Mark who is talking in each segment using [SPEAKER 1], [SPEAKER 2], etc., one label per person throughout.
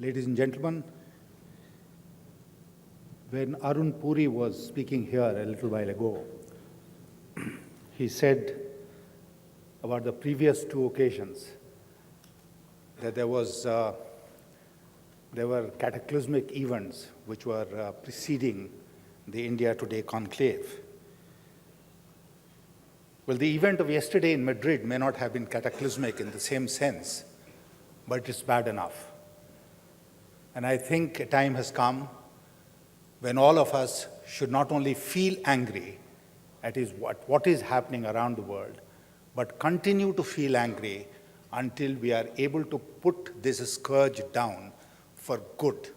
[SPEAKER 1] Ladies and gentlemen, when Arun Puri was speaking here a little while ago, he said about the previous two occasions that there were cataclysmic events which were preceding the India Today Conclave. Well, the event of yesterday in Madrid may not have been cataclysmic in the same sense, but it's bad enough. And I think a time has come when all of us should not only feel angry at what is happening around the world, but continue to feel angry until we are able to put this scourge down for good.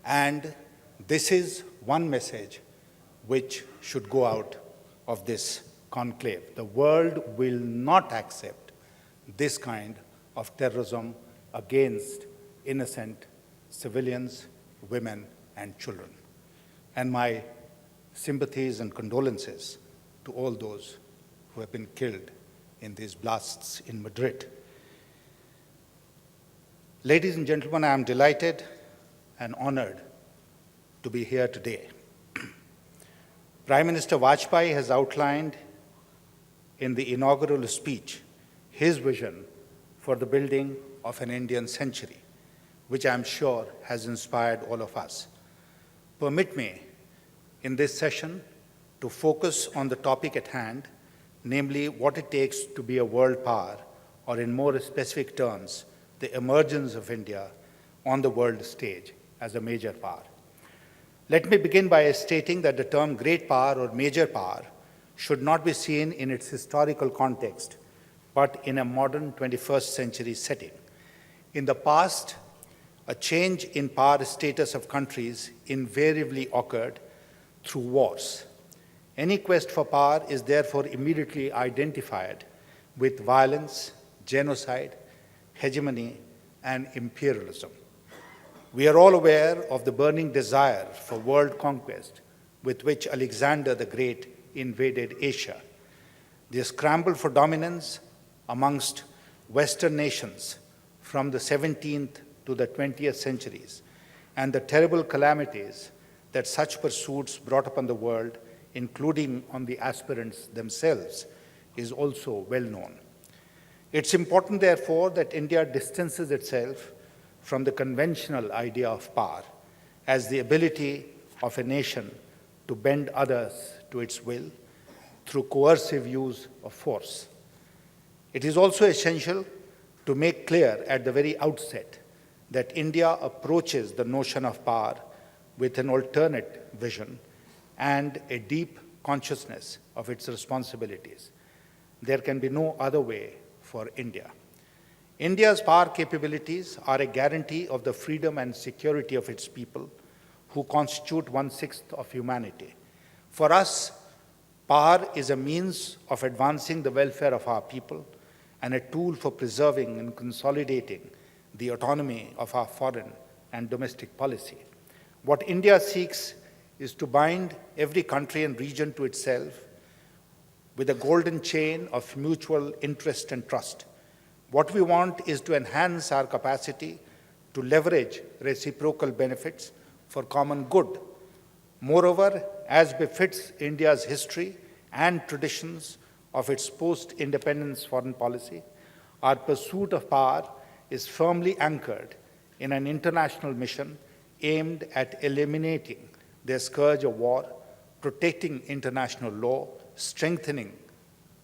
[SPEAKER 1] And this is one message which should go out of this conclave. The world will not accept this kind of terrorism against innocent civilians, women, and children. And my sympathies and condolences to all those who have been killed in these blasts in Madrid. Ladies and gentlemen, I am delighted and honored to be here today. Prime Minister Vajpayee has outlined in the inaugural speech his vision for the building of an Indian century, which I am sure has inspired all of us. Permit me, in this session, to focus on the topic at hand, namely what it takes to be a world power, or in more specific terms, the emergence of India on the world stage as a major power. Let me begin by stating that the term great power or major power should not be seen in its historical context, but in a modern 21st century setting. In the past, a change in power status of countries invariably occurred through wars. Any quest for power is therefore immediately identified with violence, genocide, hegemony, and imperialism. We are all aware of the burning desire for world conquest with which Alexander the Great invaded Asia. The scramble for dominance amongst Western nations from the 17th to the 20th centuries, and the terrible calamities that such pursuits brought upon the world, including on the aspirants themselves, is also well known. It's important, therefore, that India distances itself from the conventional idea of power as the ability of a nation to bend others to its will through coercive use of force. It is also essential to make clear at the very outset that India approaches the notion of power with an alternate vision and a deep consciousness of its responsibilities. There can be no other way for India. India's power capabilities are a guarantee of the freedom and security of its people, who constitute 1/6 of humanity. For us, power is a means of advancing the welfare of our people and a tool for preserving and consolidating the autonomy of our foreign and domestic policy. What India seeks is to bind every country and region to itself with a golden chain of mutual interest and trust. What we want is to enhance our capacity to leverage reciprocal benefits for common good. Moreover, as befits India's history and traditions of its post-independence foreign policy, our pursuit of power is firmly anchored in an international mission aimed at eliminating the scourge of war, protecting international law, strengthening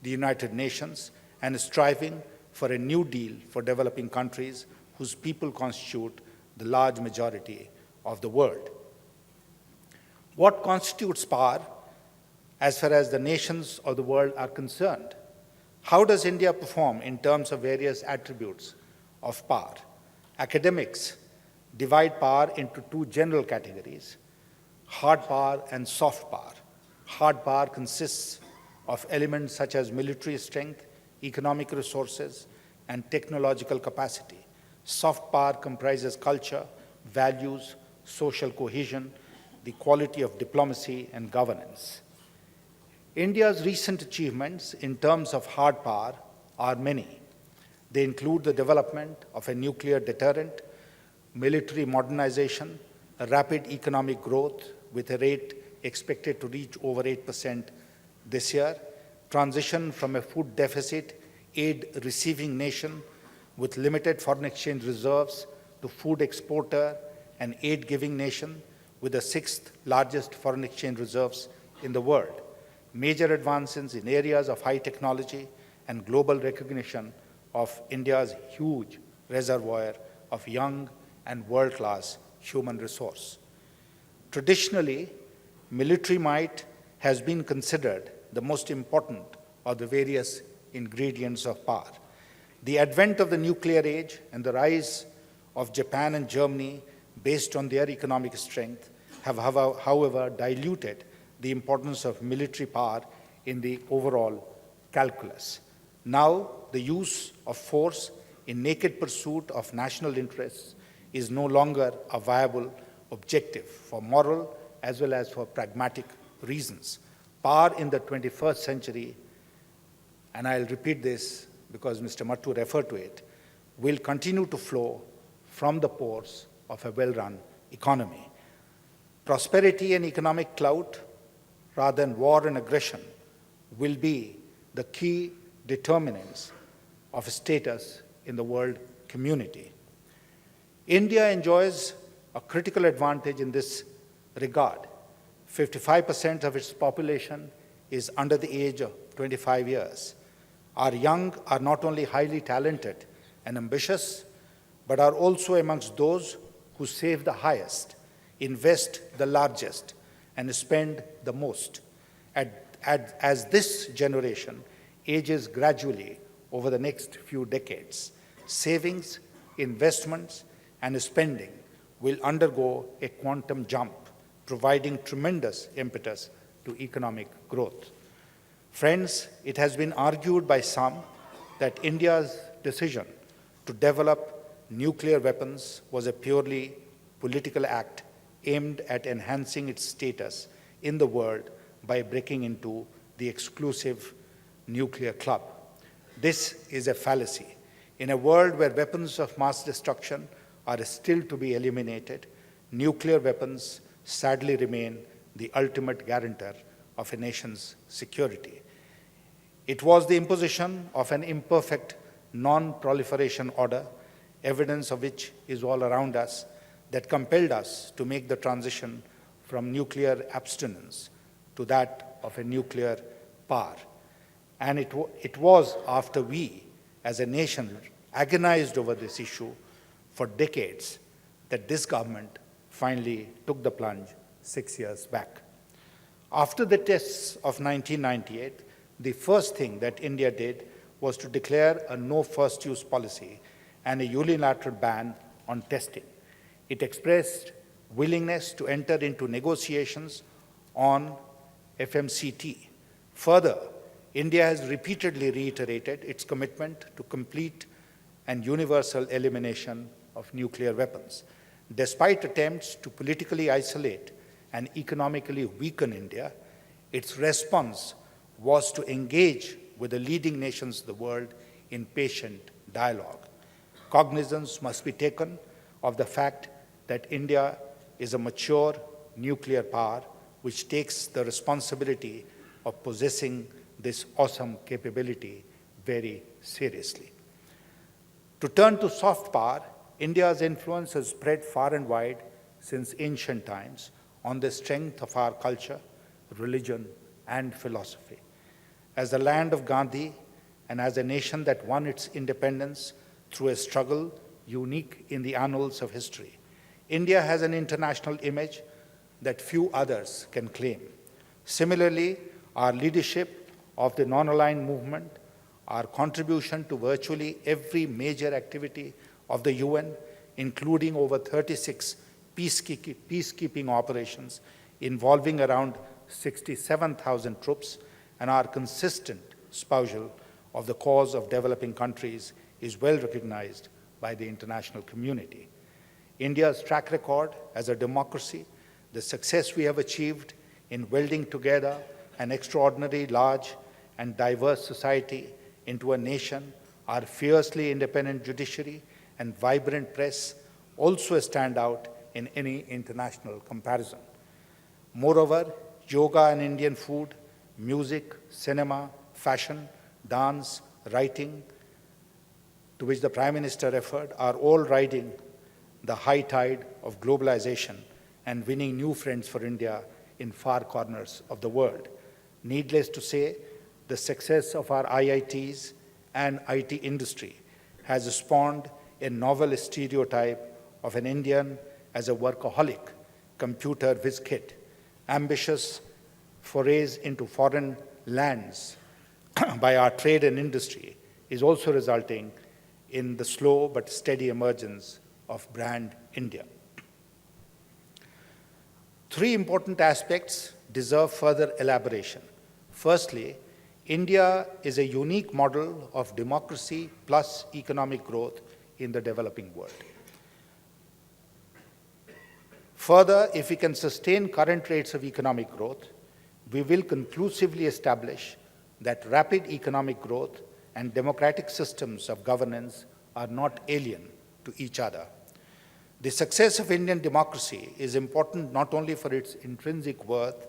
[SPEAKER 1] the United Nations, and striving for a new deal for developing countries whose people constitute the large majority of the world. What constitutes power as far as the nations of the world are concerned? How does India perform in terms of various attributes of power? Academics divide power into two general categories: hard power and soft power. Hard power consists of elements such as military strength, economic resources, and technological capacity. Soft power comprises culture, values, social cohesion, the quality of diplomacy, and governance. India's recent achievements in terms of hard power are many. They include the development of a nuclear deterrent, military modernization, a rapid economic growth with a rate expected to reach over 8% this year, transition from a food deficit, aid-receiving nation with limited foreign exchange reserves to food exporter and aid-giving nation with the sixth largest foreign exchange reserves in the world. Major advances in areas of high technology and global recognition of India's huge reservoir of young and world-class human resource. Traditionally, military might has been considered the most important of the various ingredients of power. The advent of the nuclear age and the rise of Japan and Germany based on their economic strength have, however, diluted the importance of military power in the overall calculus. Now, the use of force in naked pursuit of national interests is no longer a viable objective for moral as well as for pragmatic reasons. Power in the 21st century, and I'll repeat this because Mr. Mattu referred to it, will continue to flow from the pores of a well-run economy. Prosperity and economic clout, rather than war and aggression, will be the key determinants of status in the world community. India enjoys a critical advantage in this regard. 55% of its population is under the age of 25 years. Our young are not only highly talented and ambitious, but are also amongst those who save the highest, invest the largest, and spend the most. As this generation ages gradually over the next few decades, savings, investments, and spending will undergo a quantum jump, providing tremendous impetus to economic growth. Friends, it has been argued by some that India's decision to develop nuclear weapons was a purely political act aimed at enhancing its status in the world by breaking into the exclusive nuclear club. This is a fallacy. In a world where weapons of mass destruction are still to be eliminated, nuclear weapons sadly remain the ultimate guarantor of a nation's security. It was the imposition of an imperfect non-proliferation order, evidence of which is all around us, that compelled us to make the transition from nuclear abstinence to that of a nuclear power. And it was after we, as a nation, agonized over this issue for decades that this government finally took the plunge 6 years back. After the tests of 1998, the first thing that India did was to declare a no first use policy and a unilateral ban on testing. It expressed willingness to enter into negotiations on FMCT. Further, India has repeatedly reiterated its commitment to complete and universal elimination of nuclear weapons. Despite attempts to politically isolate and economically weaken India, its response was to engage with the leading nations of the world in patient dialogue. Cognizance must be taken of the fact that India is a mature nuclear power which takes the responsibility of possessing this awesome capability very seriously. To turn to soft power, India's influence has spread far and wide since ancient times on the strength of our culture, religion, and philosophy. As the land of Gandhi and as a nation that won its independence through a struggle unique in the annals of history, India has an international image that few others can claim. Similarly, our leadership of the non-aligned movement, our contribution to virtually every major activity of the UN, including over 36 peacekeeping operations involving around 67,000 troops, and our consistent espousal of the cause of developing countries is well recognized by the international community. India's track record as a democracy, the success we have achieved in welding together an extraordinarily large and diverse society into a nation, our fiercely independent judiciary and vibrant press, also stand out in any international comparison. Moreover, yoga and Indian food, music, cinema, fashion, dance, writing, to which the Prime Minister referred, are all riding the high tide of globalization and winning new friends for India in far corners of the world. Needless to say, the success of our IITs and IT industry has spawned a novel stereotype of an Indian as a workaholic, computer whiz kid, ambitious forays into foreign lands by our trade and industry is also resulting in the slow but steady emergence of brand India. Three important aspects deserve further elaboration. Firstly, India is a unique model of democracy plus economic growth in the developing world. Further, if we can sustain current rates of economic growth, we will conclusively establish that rapid economic growth and democratic systems of governance are not alien to each other. The success of Indian democracy is important not only for its intrinsic worth,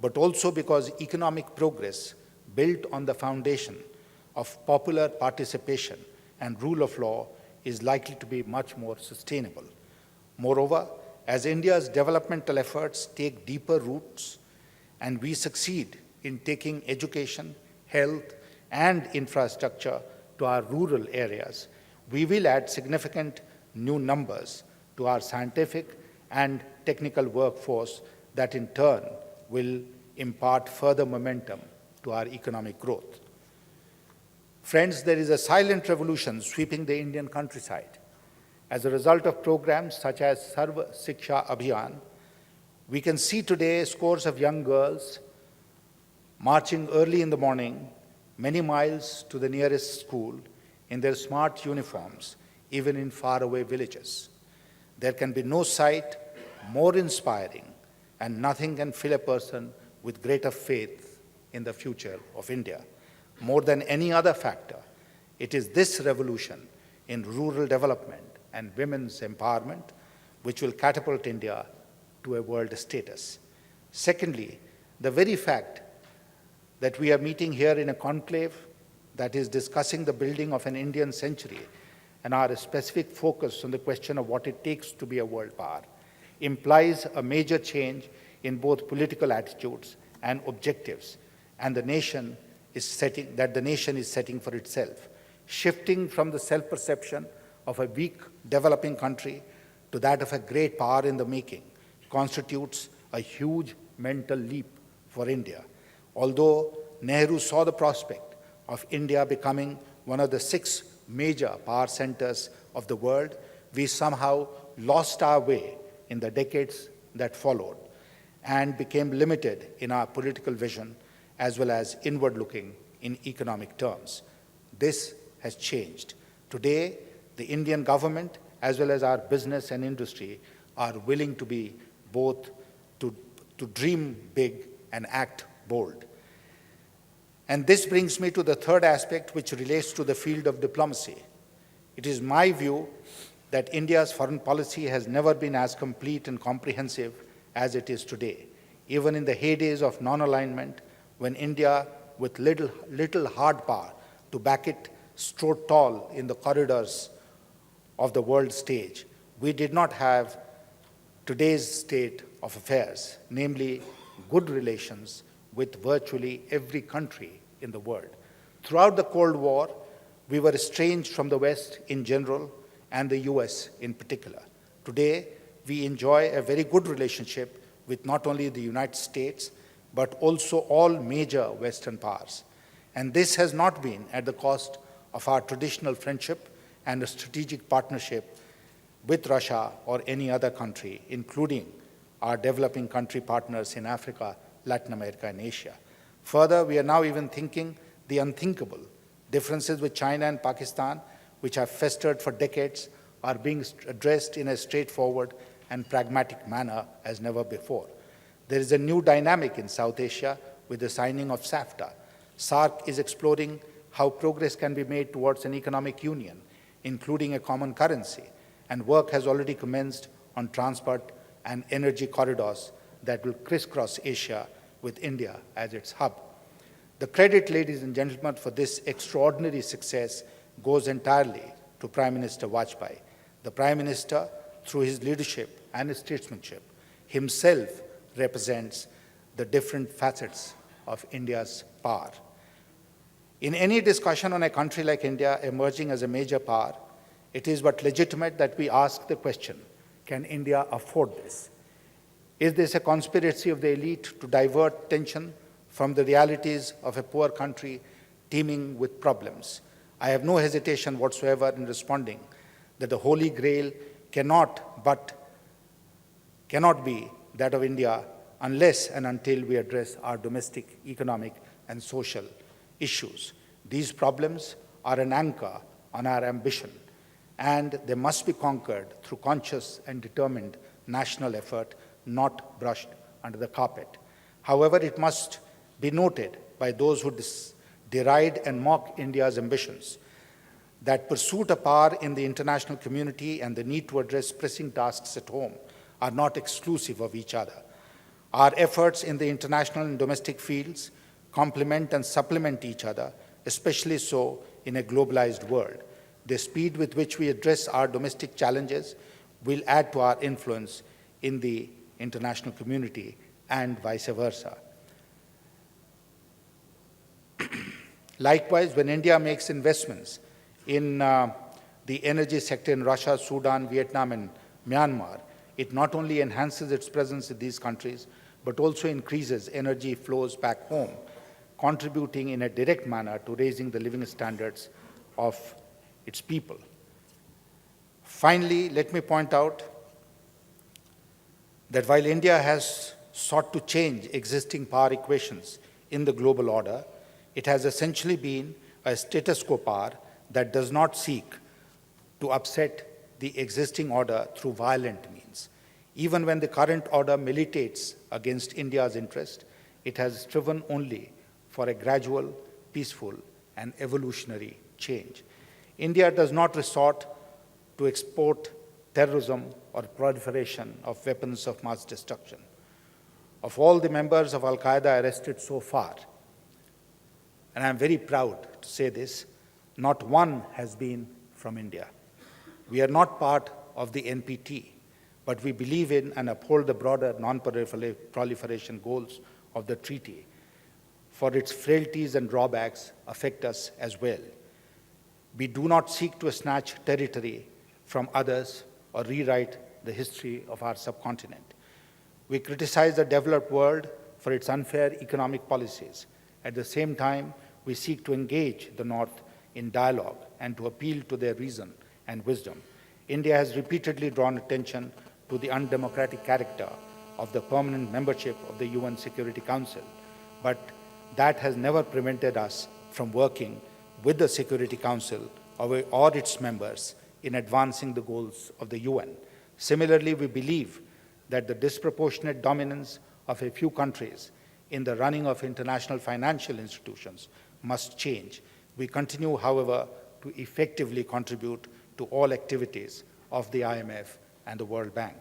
[SPEAKER 1] but also because economic progress built on the foundation of popular participation and rule of law is likely to be much more sustainable. Moreover, as India's developmental efforts take deeper roots and we succeed in taking education, health, and infrastructure to our rural areas, we will add significant new numbers to our scientific and technical workforce that in turn will impart further momentum to our economic growth. Friends, there is a silent revolution sweeping the Indian countryside. As a result of programs such as Sarva Shiksha Abhiyan, we can see today scores of young girls marching early in the morning, many miles to the nearest school, in their smart uniforms, even in faraway villages. There can be no sight more inspiring, and nothing can fill a person with greater faith in the future of India. More than any other factor, it is this revolution in rural development and women's empowerment which will catapult India to a world status. Secondly, the very fact that we are meeting here in a conclave that is discussing the building of an Indian century and our specific focus on the question of what it takes to be a world power implies a major change in both political attitudes and objectives, and the nation is setting for itself, shifting from the self-perception of a weak developing country to that of a great power in the making constitutes a huge mental leap for India. Although Nehru saw the prospect of India becoming one of the 6 major power centers of the world, we somehow lost our way in the decades that followed and became limited in our political vision as well as inward-looking in economic terms. This has changed. Today, the Indian government as well as our business and industry are willing to be both to dream big and act bold. And this brings me to the third aspect, which relates to the field of diplomacy. It is my view that India's foreign policy has never been as complete and comprehensive as it is today. Even in the heydays of non-alignment, when India, with little hard power to back it, strode tall in the corridors of the world stage, we did not have today's state of affairs, namely good relations with virtually every country in the world. Throughout the Cold War, we were estranged from the West in general and the US in particular. Today, we enjoy a very good relationship with not only the United States, but also all major Western powers. And this has not been at the cost of our traditional friendship and a strategic partnership with Russia or any other country, including our developing country partners in Africa, Latin America, and Asia. Further, we are now even thinking the unthinkable. Differences with China and Pakistan, which have festered for decades, are being addressed in a straightforward and pragmatic manner as never before. There is a new dynamic in South Asia with the signing of SAFTA. SAARC is exploring how progress can be made towards an economic union, including a common currency, and work has already commenced on transport and energy corridors that will crisscross Asia with India as its hub. The credit, ladies and gentlemen, for this extraordinary success goes entirely to Prime Minister Vajpayee. The Prime Minister, through his leadership and his statesmanship, himself represents the different facets of India's power. In any discussion on a country like India emerging as a major power, it is but legitimate that we ask the question, can India afford this? Is this a conspiracy of the elite to divert attention from the realities of a poor country teeming with problems? I have no hesitation whatsoever in responding that the Holy Grail cannot be that of India unless and until we address our domestic, economic, and social issues. These problems are an anchor on our ambition, and they must be conquered through conscious and determined national effort, not brushed under the carpet. However, it must be noted by those who deride and mock India's ambitions that pursuit of power in the international community and the need to address pressing tasks at home are not exclusive of each other. Our efforts in the international and domestic fields complement and supplement each other, especially so in a globalized world. The speed with which we address our domestic challenges will add to our influence in the international community and vice versa. Likewise, when India makes investments in the energy sector in Russia, Sudan, Vietnam, and Myanmar, it not only enhances its presence in these countries, but also increases energy flows back home, contributing in a direct manner to raising the living standards of its people. Finally, let me point out that while India has sought to change existing power equations in the global order, it has essentially been a status quo power that does not seek to upset the existing order through violent means. Even when the current order militates against India's interest, it has striven only for a gradual, peaceful, and evolutionary change. India does not resort to export terrorism or proliferation of weapons of mass destruction. Of all the members of Al-Qaeda arrested so far, and I'm very proud to say this, not one has been from India. We are not part of the NPT, but we believe in and uphold the broader non-proliferation goals of the treaty, for its frailties and drawbacks affect us as well. We do not seek to snatch territory from others or rewrite the history of our subcontinent. We criticize the developed world for its unfair economic policies. At the same time, we seek to engage the North in dialogue and to appeal to their reason and wisdom. India has repeatedly drawn attention to the undemocratic character of the permanent membership of the UN Security Council, but that has never prevented us from working with the Security Council or its members in advancing the goals of the UN. Similarly, we believe that the disproportionate dominance of a few countries in the running of international financial institutions must change. We continue, however, to effectively contribute to all activities of the IMF and the World Bank.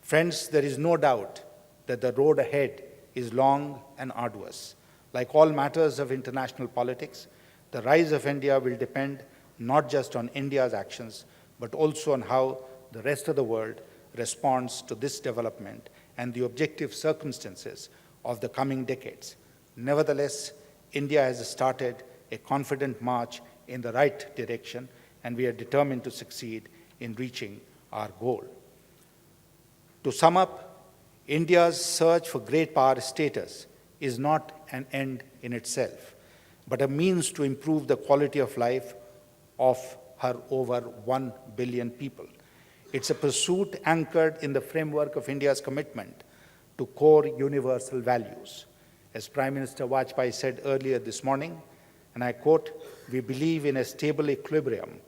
[SPEAKER 1] Friends, there is no doubt that the road ahead is long and arduous. Like all matters of international politics, the rise of India will depend not just on India's actions, but also on how the rest of the world responds to this development and the objective circumstances of the coming decades. Nevertheless, India has started a confident march in the right direction, and we are determined to succeed in reaching our goal. To sum up, India's search for great power status is not an end in itself, but a means to improve the quality of life of her over 1 billion people. It's a pursuit anchored in the framework of India's commitment to core universal values. As Prime Minister Vajpayee said earlier this morning, and I quote, "We believe in a stable equilibrium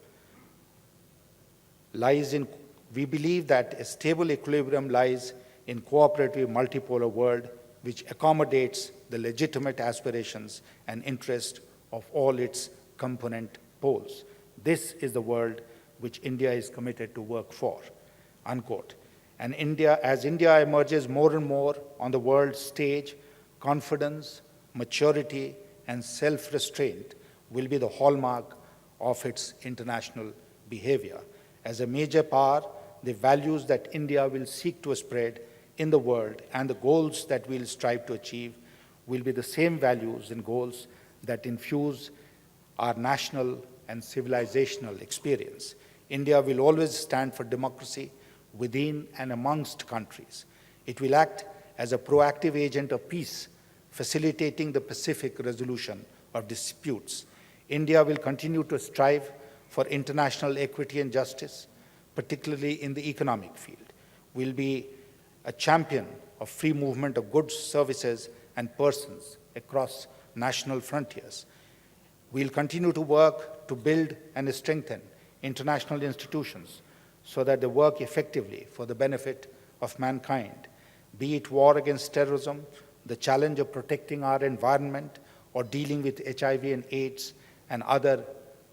[SPEAKER 1] we believe that a stable equilibrium lies in cooperative multipolar world which accommodates the legitimate aspirations and interests of all its component poles. This is the world which India is committed to work for, unquote. And as India emerges more and more on the world stage, confidence, maturity, and self-restraint will be the hallmark of its international behavior. As a major power, the values that India will seek to spread in the world and the goals that we'll strive to achieve will be the same values and goals that infuse our national and civilizational experience. India will always stand for democracy within and amongst countries. It will act as a proactive agent of peace, facilitating the pacific resolution of disputes. India will continue to strive for international equity and justice, particularly in the economic field. We'll be a champion of free movement of goods, services, and persons across national frontiers. We'll continue to work to build and strengthen international institutions so that they work effectively for the benefit of mankind, be it war against terrorism, the challenge of protecting our environment, or dealing with HIV and AIDS and other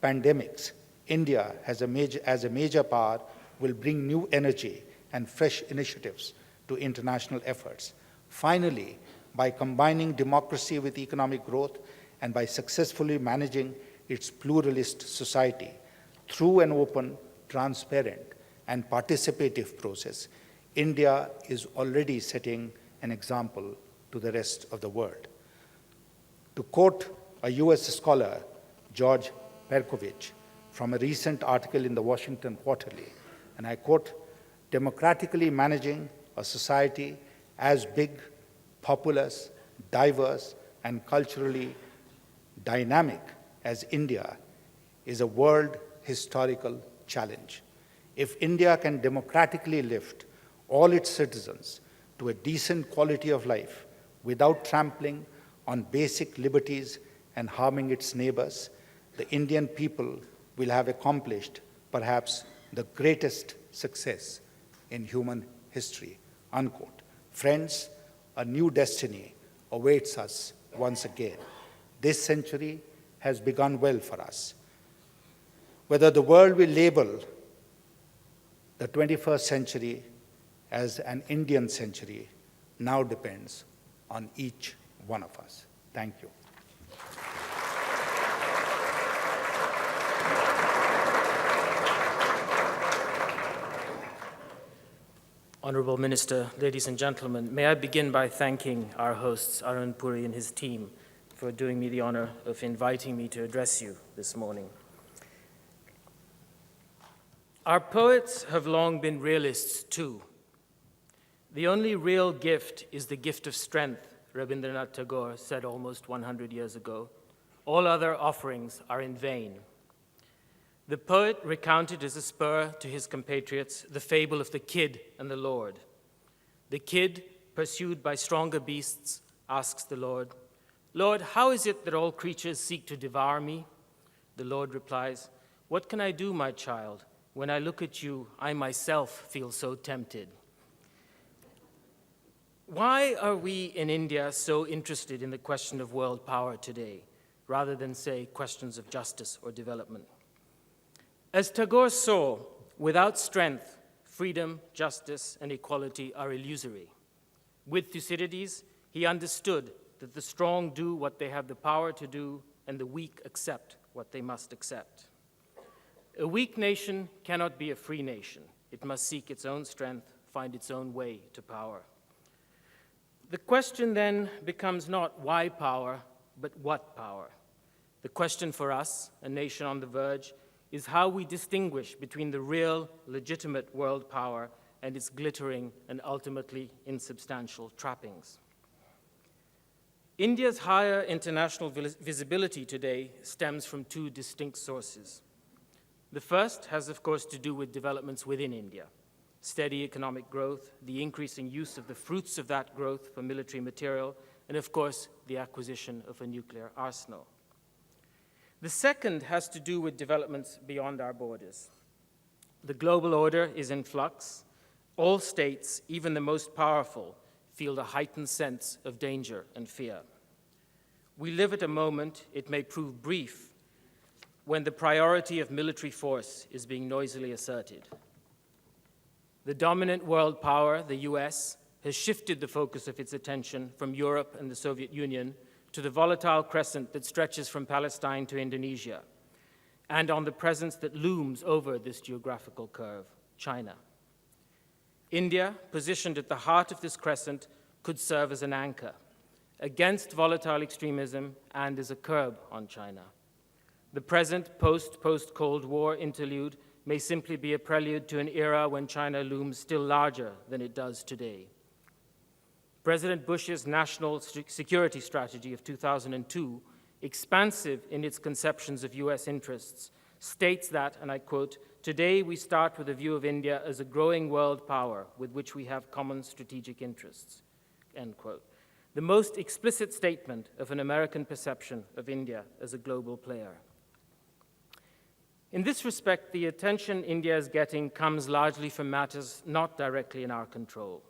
[SPEAKER 1] pandemics. India, as a major power, will bring new energy and fresh initiatives to international efforts. Finally, by combining democracy with economic growth and by successfully managing its pluralist society through an open, transparent, and participative process, India is already setting an example to the rest of the world. To quote a US scholar, George Perkovich, from a recent article in the Washington Quarterly, and I quote, "Democratically managing a society as big, populous, diverse, and culturally dynamic as India is a world historical challenge. If India can democratically lift all its citizens to a decent quality of life without trampling on basic liberties and harming its neighbors, the Indian people will have accomplished perhaps the greatest success in human history," unquote. Friends, a new destiny awaits us once again. This century has begun well for us. Whether the world will label the 21st century as an Indian century now depends on each one of us. Thank you.
[SPEAKER 2] Honorable Minister, ladies and gentlemen, may I begin by thanking our hosts, Arun Puri and his team, for doing me the honor of inviting me to address you this morning. Our poets have long been realists too. The only real gift is the gift of strength, Rabindranath Tagore said almost 100 years ago. All other offerings are in vain. The poet recounted as a spur to his compatriots the fable of the kid and the Lord. The kid, pursued by stronger beasts, asks the Lord, "Lord, how is it that all creatures seek to devour me?" The Lord replies, "What can I do, my child? When I look at you, I myself feel so tempted." Why are we in India so interested in the question of world power today, rather than, say, questions of justice or development? As Tagore saw, without strength, freedom, justice, and equality are illusory. With Thucydides, he understood that the strong do what they have the power to do, and the weak accept what they must accept. A weak nation cannot be a free nation. It must seek its own strength, find its own way to power. The question then becomes not why power, but what power. The question for us, a nation on the verge, is how we distinguish between the real, legitimate world power and its glittering and ultimately insubstantial trappings. India's higher international visibility today stems from two distinct sources. The first has, of course, to do with developments within India. Steady economic growth, the increasing use of the fruits of that growth for military material, and of course, the acquisition of a nuclear arsenal. The second has to do with developments beyond our borders. The global order is in flux. All states, even the most powerful, feel a heightened sense of danger and fear. We live at a moment, it may prove brief, when the priority of military force is being noisily asserted. The dominant world power, the US, has shifted the focus of its attention from Europe and the Soviet Union to the volatile crescent that stretches from Palestine to Indonesia, and on the presence that looms over this geographical curve, China. India, positioned at the heart of this crescent, could serve as an anchor against volatile extremism and as a curb on China. The present post-Cold War interlude may simply be a prelude to an era when China looms still larger than it does today. President Bush's national security strategy of 2002, expansive in its conceptions of US interests, states that, and I quote, "Today we start with a view of India as a growing world power with which we have common strategic interests," end quote. The most explicit statement of an American perception of India as a global player. In this respect, the attention India is getting comes largely from matters not directly in our control.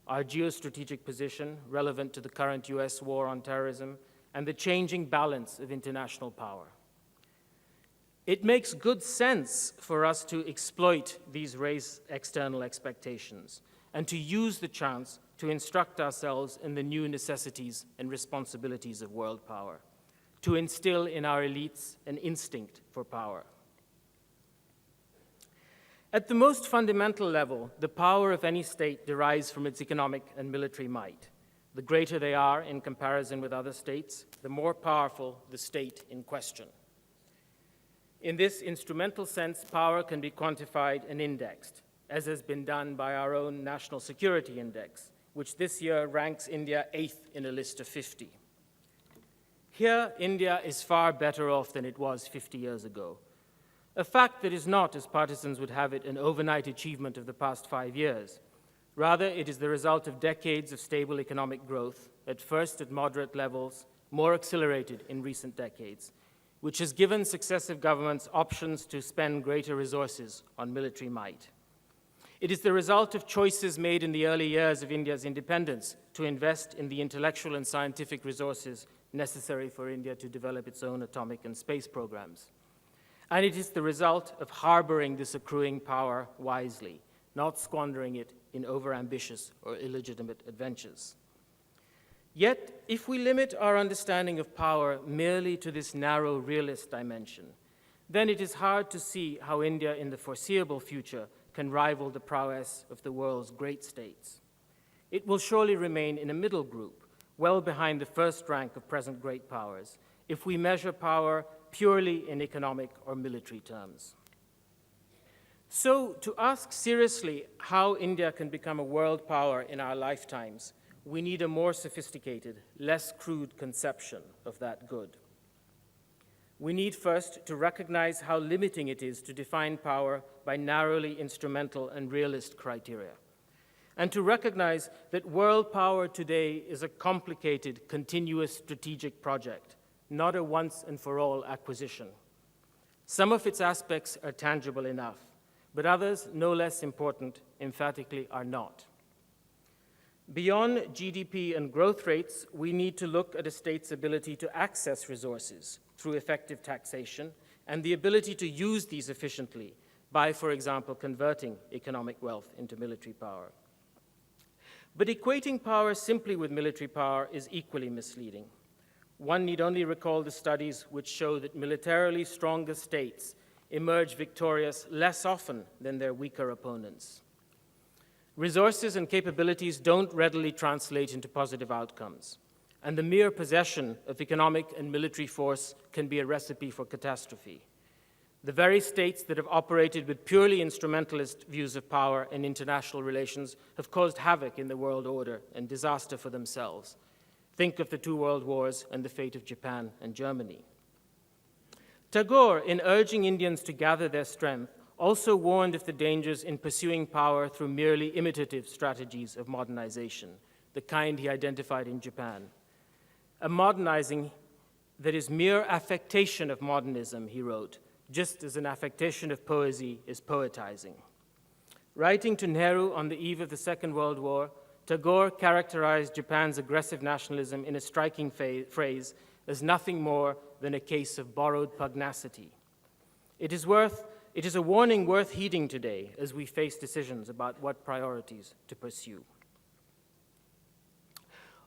[SPEAKER 2] Our geostrategic position, relevant to the current US war on terrorism, and the changing balance of international power. It makes good sense for us to exploit these raised external expectations and to use the chance to instruct ourselves in the new necessities and responsibilities of world power, to instill in our elites an instinct for power. At the most fundamental level, the power of any state derives from its economic and military might. The greater they are in comparison with other states, the more powerful the state in question. In this instrumental sense, power can be quantified and indexed, as has been done by our own National Security Index, which this year ranks India 8th in a list of 50. Here, India is far better off than it was 50 years ago. A fact that is not, as partisans would have it, an overnight achievement of the past 5 years. Rather, it is the result of decades of stable economic growth, at first at moderate levels, more accelerated in recent decades, which has given successive governments options to spend greater resources on military might. It is the result of choices made in the early years of India's independence to invest in the intellectual and scientific resources necessary for India to develop its own atomic and space programs. And it is the result of harboring this accruing power wisely, not squandering it in overambitious or illegitimate adventures. Yet, if we limit our understanding of power merely to this narrow realist dimension, then it is hard to see how India in the foreseeable future can rival the prowess of the world's great states. It will surely remain in a middle group, well behind the first rank of present great powers, if we measure power purely in economic or military terms. So, to ask seriously how India can become a world power in our lifetimes, we need a more sophisticated, less crude conception of that good. We need first to recognize how limiting it is to define power by narrowly instrumental and realist criteria, and to recognize that world power today is a complicated, continuous strategic project, not a once-and-for-all acquisition. Some of its aspects are tangible enough, but others, no less important, emphatically are not. Beyond GDP and growth rates, we need to look at a state's ability to access resources through effective taxation and the ability to use these efficiently by, for example, converting economic wealth into military power. But equating power simply with military power is equally misleading. One need only recall the studies which show that militarily stronger states emerge victorious less often than their weaker opponents. Resources and capabilities don't readily translate into positive outcomes, and the mere possession of economic and military force can be a recipe for catastrophe. The very states that have operated with purely instrumentalist views of power and international relations have caused havoc in the world order and disaster for themselves. Think of the 2 world wars and the fate of Japan and Germany. Tagore, in urging Indians to gather their strength, also warned of the dangers in pursuing power through merely imitative strategies of modernization, the kind he identified in Japan. A modernizing that is mere affectation of modernism, he wrote, just as an affectation of poesy is poetizing. Writing to Nehru on the eve of the Second World War, Tagore characterized Japan's aggressive nationalism in a striking phrase as nothing more than a case of borrowed pugnacity. It is a warning worth heeding today as we face decisions about what priorities to pursue.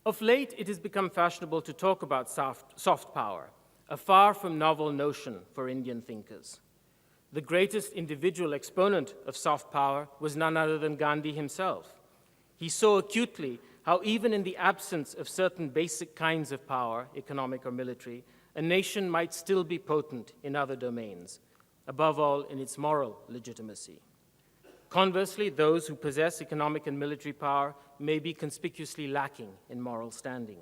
[SPEAKER 2] Of late, it has become fashionable to talk about soft power, a far from novel notion for Indian thinkers. The greatest individual exponent of soft power was none other than Gandhi himself. He saw acutely how even in the absence of certain basic kinds of power, economic or military, a nation might still be potent in other domains, above all in its moral legitimacy. Conversely, those who possess economic and military power may be conspicuously lacking in moral standing.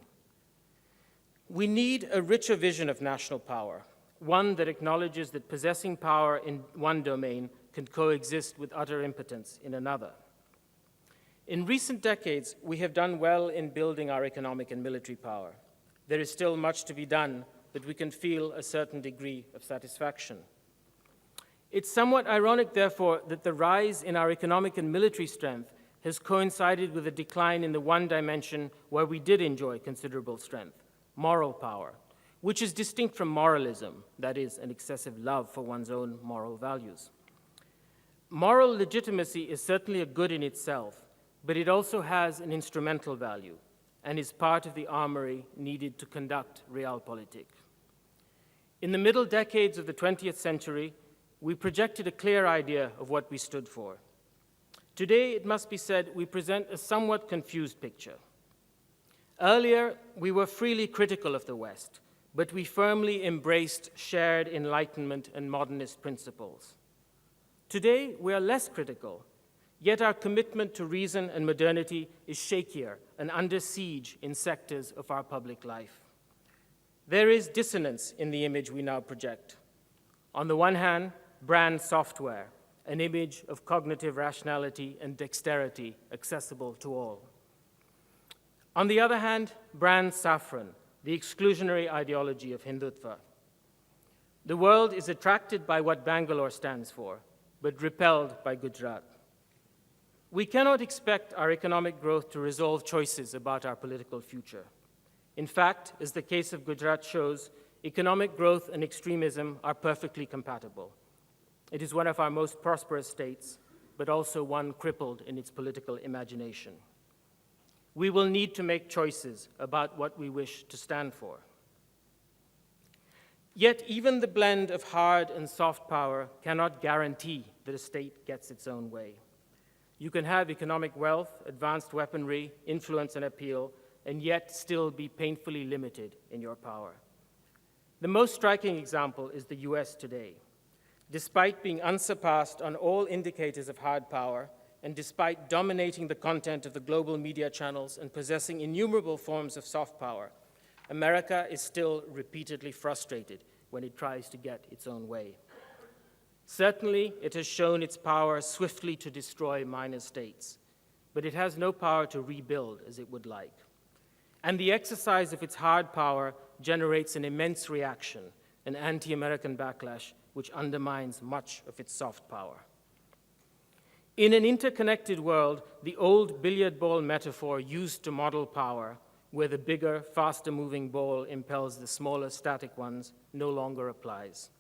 [SPEAKER 2] We need a richer vision of national power, one that acknowledges that possessing power in one domain can coexist with utter impotence in another. In recent decades, we have done well in building our economic and military power. There is still much to be done, but we can feel a certain degree of satisfaction. It's somewhat ironic, therefore, that the rise in our economic and military strength has coincided with a decline in the one dimension where we did enjoy considerable strength, moral power, which is distinct from moralism, that is, an excessive love for one's own moral values. Moral legitimacy is certainly a good in itself, but it also has an instrumental value and is part of the armory needed to conduct realpolitik. In the middle decades of the 20th century, we projected a clear idea of what we stood for. Today, it must be said, we present a somewhat confused picture. Earlier, we were freely critical of the West, but we firmly embraced shared Enlightenment and modernist principles. Today, we are less critical, yet our commitment to reason and modernity is shakier and under siege in sectors of our public life. There is dissonance in the image we now project. On the one hand, brand software, an image of cognitive rationality and dexterity accessible to all. On the other hand, brand saffron, the exclusionary ideology of Hindutva. The world is attracted by what Bangalore stands for, but repelled by Gujarat. We cannot expect our economic growth to resolve choices about our political future. In fact, as the case of Gujarat shows, economic growth and extremism are perfectly compatible. It is one of our most prosperous states, but also one crippled in its political imagination. We will need to make choices about what we wish to stand for. Yet even the blend of hard and soft power cannot guarantee that a state gets its own way. You can have economic wealth, advanced weaponry, influence and appeal, and yet still be painfully limited in your power. The most striking example is the US today. Despite being unsurpassed on all indicators of hard power, and despite dominating the content of the global media channels and possessing innumerable forms of soft power, America is still repeatedly frustrated when it tries to get its own way. Certainly, it has shown its power swiftly to destroy minor states, but it has no power to rebuild as it would like. And the exercise of its hard power generates an immense reaction, an anti-American backlash, which undermines much of its soft power. In an interconnected world, the old billiard ball metaphor used to model power, where the bigger, faster-moving ball impels the smaller, static ones, no longer applies.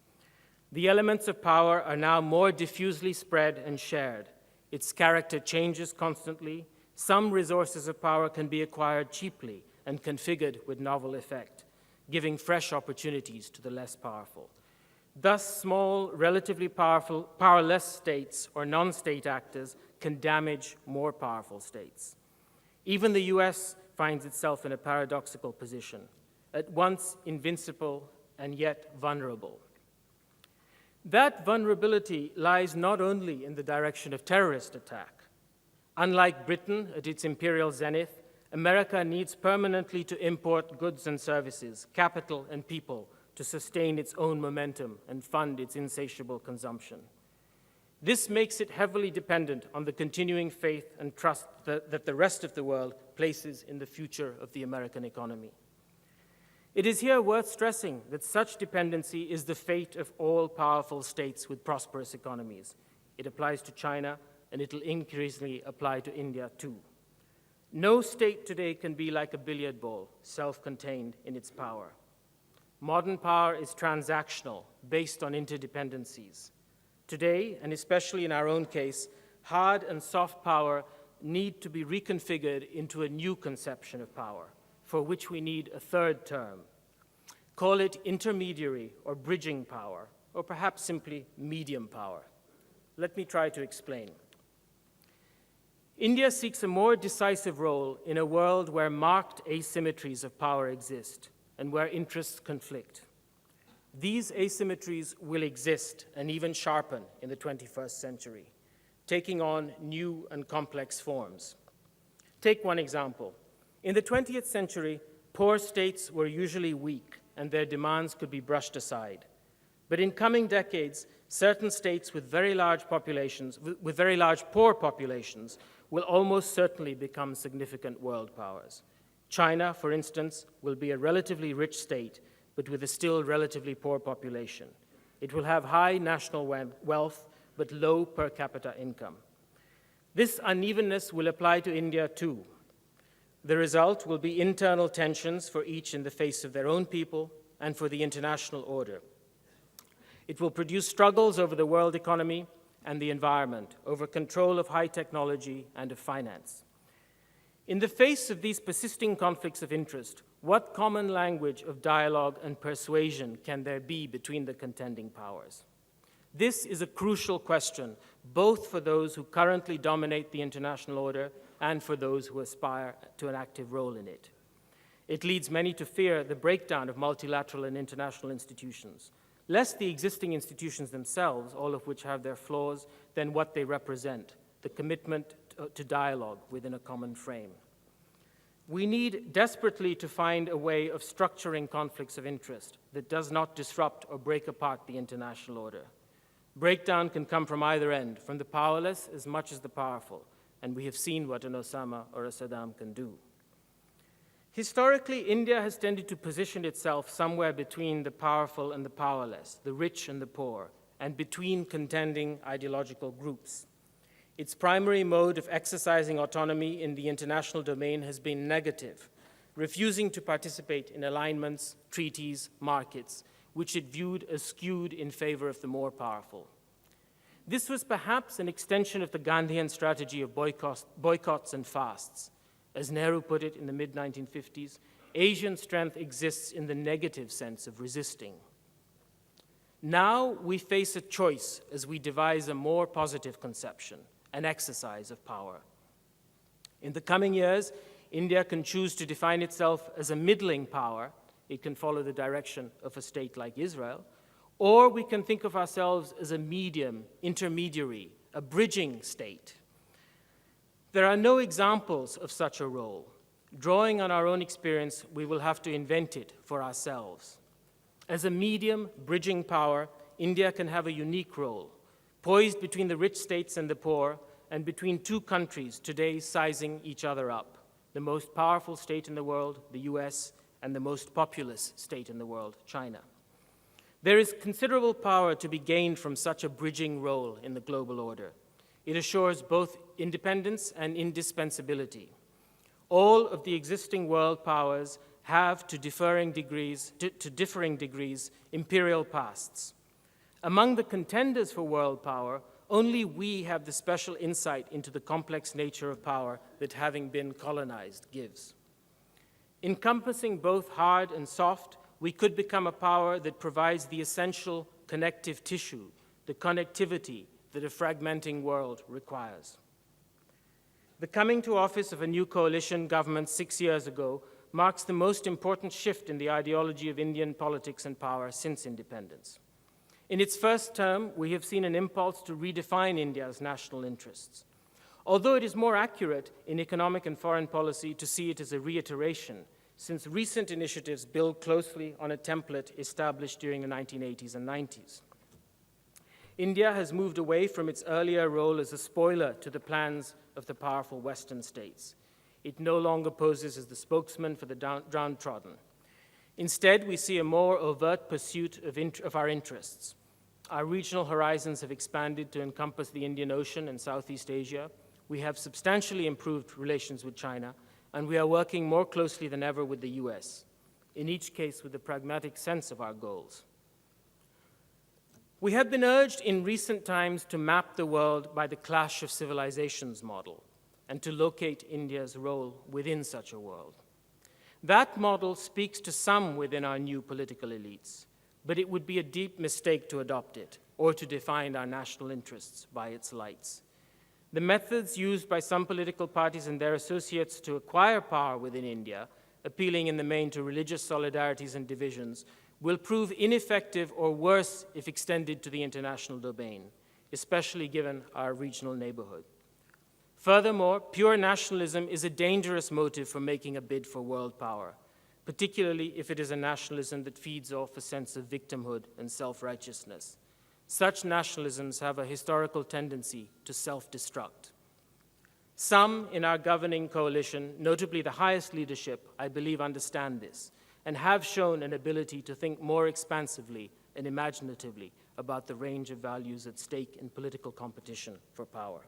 [SPEAKER 2] The elements of power are now more diffusely spread and shared. Its character changes constantly. Some resources of power can be acquired cheaply and configured with novel effect, giving fresh opportunities to the less powerful. Thus, small, relatively powerless states or non-state actors can damage more powerful states. Even the US finds itself in a paradoxical position, at once invincible and yet vulnerable. That vulnerability lies not only in the direction of terrorist attack. Unlike Britain at its imperial zenith, America needs permanently to import goods and services, capital and people, to sustain its own momentum and fund its insatiable consumption. This makes it heavily dependent on the continuing faith and trust that the rest of the world places in the future of the American economy. It is here worth stressing that such dependency is the fate of all powerful states with prosperous economies. It applies to China, and it will increasingly apply to India too. No state today can be like a billiard ball, self-contained in its power. Modern power is transactional, based on interdependencies. Today, and especially in our own case, hard and soft power need to be reconfigured into a new conception of power, for which we need a third term. Call it intermediary or bridging power, or perhaps simply medium power. Let me try to explain. India seeks a more decisive role in a world where marked asymmetries of power exist and where interests conflict. These asymmetries will exist and even sharpen in the 21st century, taking on new and complex forms. Take one example. In the 20th century, poor states were usually weak and their demands could be brushed aside. But in coming decades, certain states with very large populations, with very large poor populations, will almost certainly become significant world powers. China, for instance, will be a relatively rich state, but with a still relatively poor population. It will have high national wealth, but low per capita income. This unevenness will apply to India too. The result will be internal tensions for each in the face of their own people and for the international order. It will produce struggles over the world economy and the environment, over control of high technology and of finance. In the face of these persisting conflicts of interest, what common language of dialogue and persuasion can there be between the contending powers? This is a crucial question, both for those who currently dominate the international order and for those who aspire to an active role in it. It leads many to fear the breakdown of multilateral and international institutions, less the existing institutions themselves, all of which have their flaws, than what they represent, the commitment to dialogue within a common frame. We need desperately to find a way of structuring conflicts of interest that does not disrupt or break apart the international order. Breakdown can come from either end, from the powerless as much as the powerful, and we have seen what an Osama or a Saddam can do. Historically, India has tended to position itself somewhere between the powerful and the powerless, the rich and the poor, and between contending ideological groups. Its primary mode of exercising autonomy in the international domain has been negative, refusing to participate in alignments, treaties, markets, which it viewed as skewed in favor of the more powerful. This was perhaps an extension of the Gandhian strategy of boycotts and fasts. As Nehru put it in the mid-1950s, Asian strength exists in the negative sense of resisting. Now we face a choice as we devise a more positive conception, an exercise of power. In the coming years, India can choose to define itself as a middling power. It can follow the direction of a state like Israel, or we can think of ourselves as a medium, intermediary, a bridging state. There are no examples of such a role. Drawing on our own experience, we will have to invent it for ourselves. As a medium, bridging power, India can have a unique role, poised between the rich states and the poor, and between two countries today sizing each other up, the most powerful state in the world, the US, and the most populous state in the world, China. There is considerable power to be gained from such a bridging role in the global order. It assures both independence and indispensability. All of the existing world powers have, to differing degrees, imperial pasts. Among the contenders for world power, only we have the special insight into the complex nature of power that having been colonized gives. Encompassing both hard and soft, we could become a power that provides the essential connective tissue, the connectivity that a fragmenting world requires. The coming to office of a new coalition government 6 years ago marks the most important shift in the ideology of Indian politics and power since independence. In its first term, we have seen an impulse to redefine India's national interests. Although it is more accurate in economic and foreign policy to see it as a reiteration, since recent initiatives build closely on a template established during the 1980s and 90s. India has moved away from its earlier role as a spoiler to the plans of the powerful Western states. It no longer poses as the spokesman for the downtrodden. Instead, we see a more overt pursuit of our interests. Our regional horizons have expanded to encompass the Indian Ocean and Southeast Asia. We have substantially improved relations with China, and we are working more closely than ever with the US. in each case with a pragmatic sense of our goals. We have been urged in recent times to map the world by the clash of civilizations model and to locate India's role within such a world. That model speaks to some within our new political elites, but it would be a deep mistake to adopt it or to define our national interests by its lights. The methods used by some political parties and their associates to acquire power within India, appealing in the main to religious solidarities and divisions, will prove ineffective or worse if extended to the international domain, especially given our regional neighborhood. Furthermore, pure nationalism is a dangerous motive for making a bid for world power, particularly if it is a nationalism that feeds off a sense of victimhood and self-righteousness. Such nationalisms have a historical tendency to self-destruct. Some in our governing coalition, notably the highest leadership, I believe understand this and have shown an ability to think more expansively and imaginatively about the range of values at stake in political competition for power.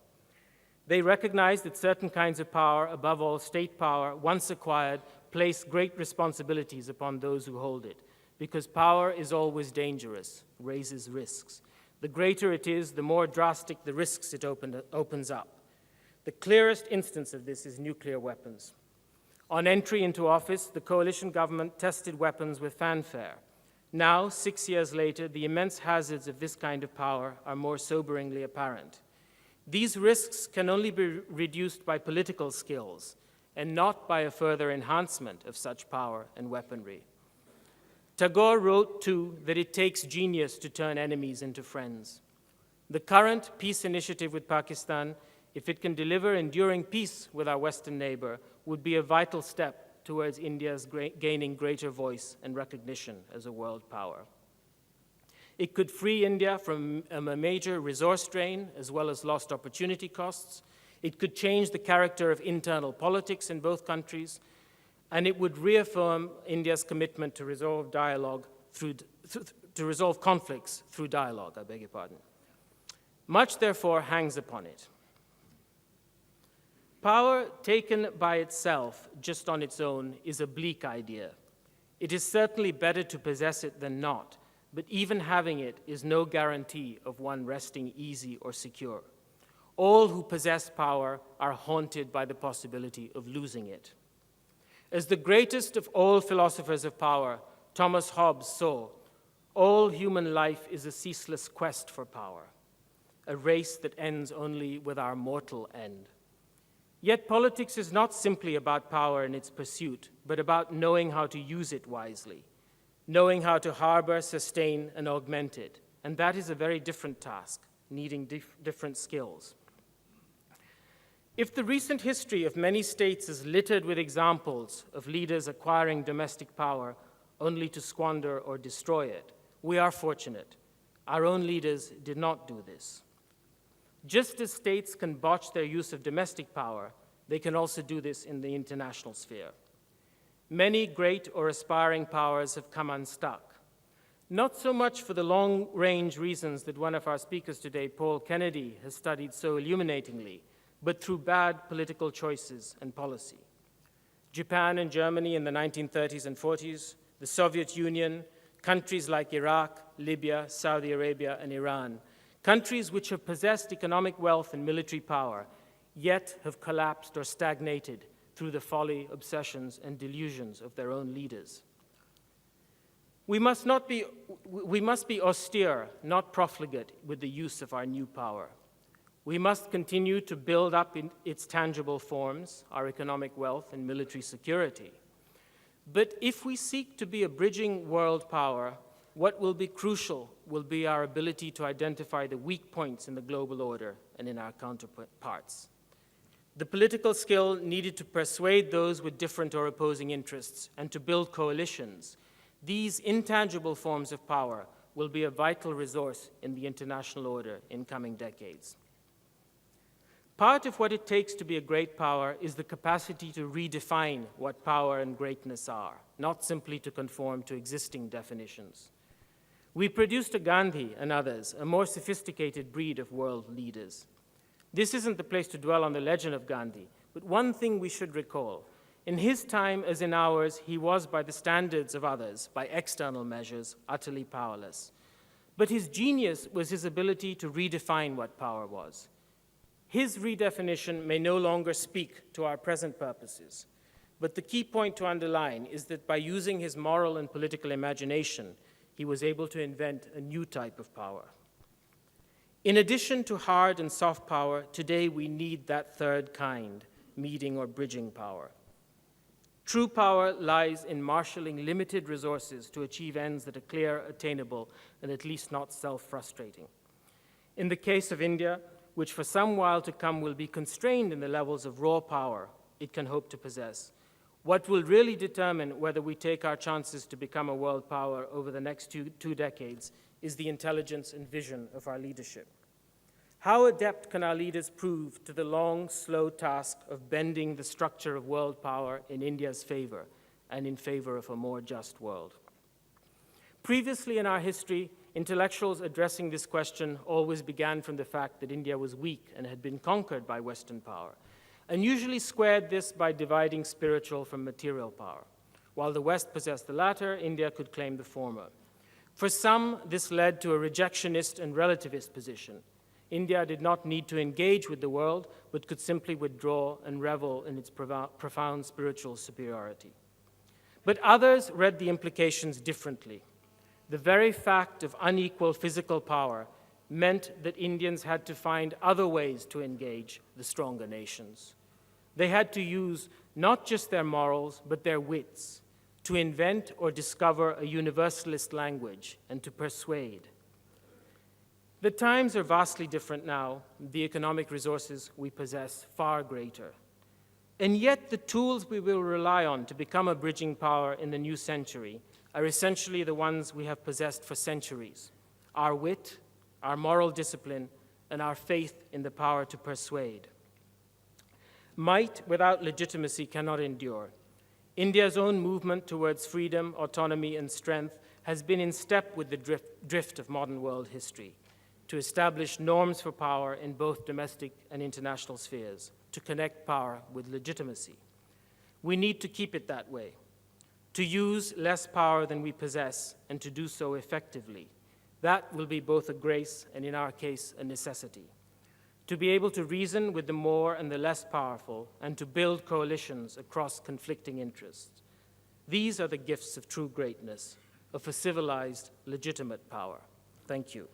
[SPEAKER 2] They recognize that certain kinds of power, above all state power, once acquired, place great responsibilities upon those who hold it, because power is always dangerous, raises risks. The greater it is, the more drastic the risks it opens up. The clearest instance of this is nuclear weapons. On entry into office, the coalition government tested weapons with fanfare. Now, 6 years later, the immense hazards of this kind of power are more soberingly apparent. These risks can only be reduced by political skills and not by a further enhancement of such power and weaponry. Tagore wrote, too, that it takes genius to turn enemies into friends. The current peace initiative with Pakistan, if it can deliver enduring peace with our Western neighbor, would be a vital step towards India's gaining greater voice and recognition as a world power. It could free India from a major resource drain as well as lost opportunity costs. It could change the character of internal politics in both countries, and it would reaffirm India's commitment to resolve conflicts through dialogue, Much, therefore, hangs upon it. Power taken by itself, just on its own, is a bleak idea. It is certainly better to possess it than not, but even having it is no guarantee of one resting easy or secure. All who possess power are haunted by the possibility of losing it. As the greatest of all philosophers of power, Thomas Hobbes saw, all human life is a ceaseless quest for power, a race that ends only with our mortal end. Yet politics is not simply about power and its pursuit, but about knowing how to use it wisely, knowing how to harbor, sustain, and augment it. And that is a very different task, needing different skills. If the recent history of many states is littered with examples of leaders acquiring domestic power only to squander or destroy it, we are fortunate. Our own leaders did not do this. Just as states can botch their use of domestic power, they can also do this in the international sphere. Many great or aspiring powers have come unstuck, not so much for the long-range reasons that one of our speakers today, Paul Kennedy, has studied so illuminatingly, but through bad political choices and policy. Japan and Germany in the 1930s and 40s, the Soviet Union, countries like Iraq, Libya, Saudi Arabia, and Iran, countries which have possessed economic wealth and military power, yet have collapsed or stagnated through the folly, obsessions, and delusions of their own leaders. We must be austere, not profligate with the use of our new power. We must continue to build up in its tangible forms, our economic wealth and military security. But if we seek to be a bridging world power, what will be crucial will be our ability to identify the weak points in the global order and in our counterparts. The political skill needed to persuade those with different or opposing interests and to build coalitions. These intangible forms of power will be a vital resource in the international order in coming decades. Part of what it takes to be a great power is the capacity to redefine what power and greatness are, not simply to conform to existing definitions. We produced a Gandhi and others, a more sophisticated breed of world leaders. This isn't the place to dwell on the legend of Gandhi, but one thing we should recall. In his time, as in ours, he was, by the standards of others, by external measures, utterly powerless. But his genius was his ability to redefine what power was. His redefinition may no longer speak to our present purposes, but the key point to underline is that by using his moral and political imagination, he was able to invent a new type of power. In addition to hard and soft power, today we need that third kind, meeting or bridging power. True power lies in marshalling limited resources to achieve ends that are clear, attainable, and at least not self-frustrating. In the case of India, which for some while to come will be constrained in the levels of raw power it can hope to possess, what will really determine whether we take our chances to become a world power over the next two decades is the intelligence and vision of our leadership. How adept can our leaders prove to the long, slow task of bending the structure of world power in India's favor and in favor of a more just world? Previously in our history, intellectuals addressing this question always began from the fact that India was weak and had been conquered by Western power, and usually squared this by dividing spiritual from material power. While the West possessed the latter, India could claim the former. For some, this led to a rejectionist and relativist position. India did not need to engage with the world, but could simply withdraw and revel in its profound spiritual superiority. But others read the implications differently. The very fact of unequal physical power meant that Indians had to find other ways to engage the stronger nations. They had to use not just their morals, but their wits, to invent or discover a universalist language and to persuade. The times are vastly different now, the economic resources we possess far greater. And yet the tools we will rely on to become a bridging power in the new century are essentially the ones we have possessed for centuries: our wit, our moral discipline, and our faith in the power to persuade. Might without legitimacy cannot endure. India's own movement towards freedom, autonomy, and strength has been in step with the drift of modern world history, to establish norms for power in both domestic and international spheres, to connect power with legitimacy. We need to keep it that way, to use less power than we possess and to do so effectively. That will be both a grace and, in our case, a necessity. To be able to reason with the more and the less powerful and to build coalitions across conflicting interests. These are the gifts of true greatness, of a civilized, legitimate power. Thank you.